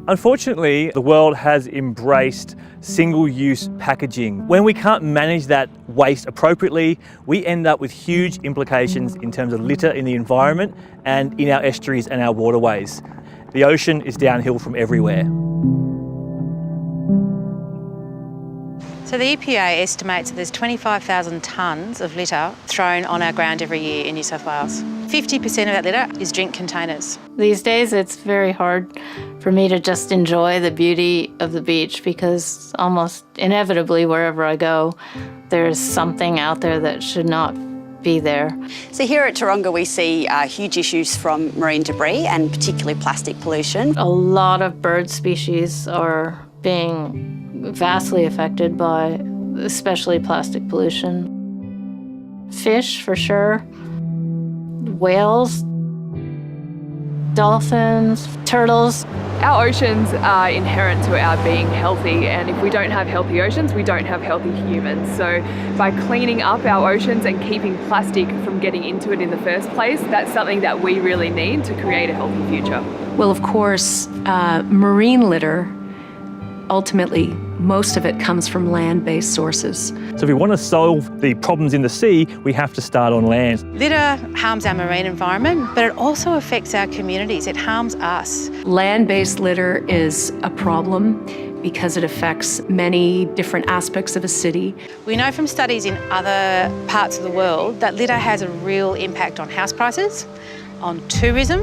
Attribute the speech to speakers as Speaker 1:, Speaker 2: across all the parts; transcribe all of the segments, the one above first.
Speaker 1: Unfortunately, the world has embraced single-use packaging. When we can't manage that waste appropriately, we end up with huge implications in terms of litter in the environment and in our estuaries and our waterways. The ocean is downhill from everywhere.
Speaker 2: So the EPA estimates that there's 25,000 tonnes of litter thrown on our ground every year in New South Wales. 50% of that litter is drink containers.
Speaker 3: These days it's very hard for me to just enjoy the beauty of the beach because almost inevitably wherever I go, there's something out there that should not be there.
Speaker 4: So here at Taronga we see huge issues from marine debris and particularly plastic pollution.
Speaker 3: A lot of bird species are being vastly affected by especially plastic pollution. Fish for sure, whales, dolphins, turtles.
Speaker 5: Our oceans are inherent to our being healthy, and if we don't have healthy oceans, we don't have healthy humans. So by cleaning up our oceans and keeping plastic from getting into it in the first place, that's something that we really need to create a healthy future.
Speaker 6: Well, of course, marine litter, ultimately, most of it comes from land-based sources.
Speaker 1: So if we want to solve the problems in the sea, we have to start on land.
Speaker 2: Litter harms our marine environment, but it also affects our communities. It harms us.
Speaker 6: Land-based litter is a problem because it affects many different aspects of a city.
Speaker 2: We know from studies in other parts of the world that litter has a real impact on house prices, on tourism,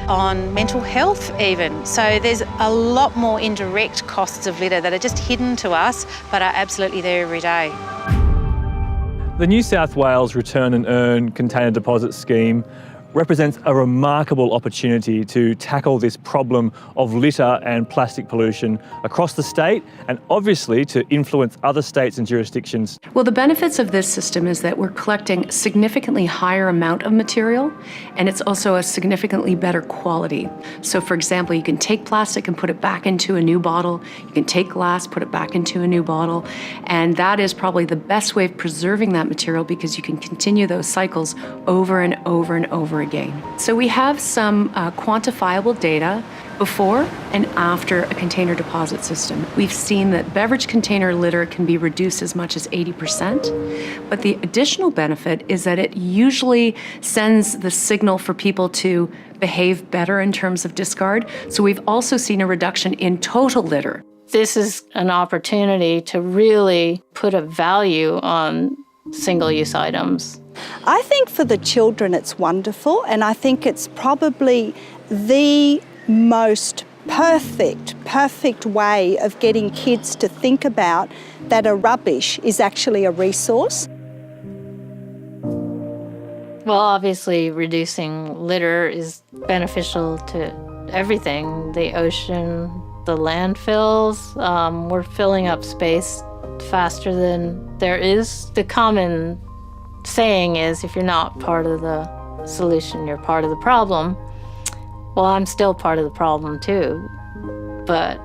Speaker 2: on mental health even. So there's a lot more indirect costs of litter that are just hidden to us but are absolutely there every day.
Speaker 1: The New South Wales Return and Earn Container Deposit Scheme represents a remarkable opportunity to tackle this problem of litter and plastic pollution across the state and obviously to influence other states and jurisdictions.
Speaker 6: Well, the benefits of this system is that we're collecting a significantly higher amount of material, and it's also a significantly better quality. So for example, you can take plastic and put it back into a new bottle. You can take glass, put it back into a new bottle. And that is probably the best way of preserving that material because you can continue those cycles over and over and over again. So we have some quantifiable data before and after a container deposit system. We've seen that beverage container litter can be reduced as much as 80%, but the additional benefit is that it usually sends the signal for people to behave better in terms of discard. So we've also seen a reduction in total litter.
Speaker 3: This is an opportunity to really put a value on single-use items.
Speaker 7: I think for the children it's wonderful, and I think it's probably the most perfect way of getting kids to think about that a rubbish is actually a resource.
Speaker 3: Well, obviously reducing litter is beneficial to everything. The ocean, the landfills, we're filling up space faster than there is. The common saying is if you're not part of the solution, you're part of the problem. Well, I'm still part of the problem too, but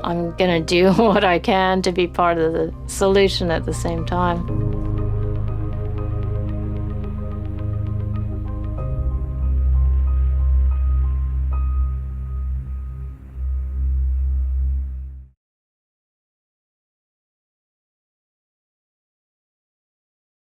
Speaker 3: I'm gonna do what I can to be part of the solution at the same time.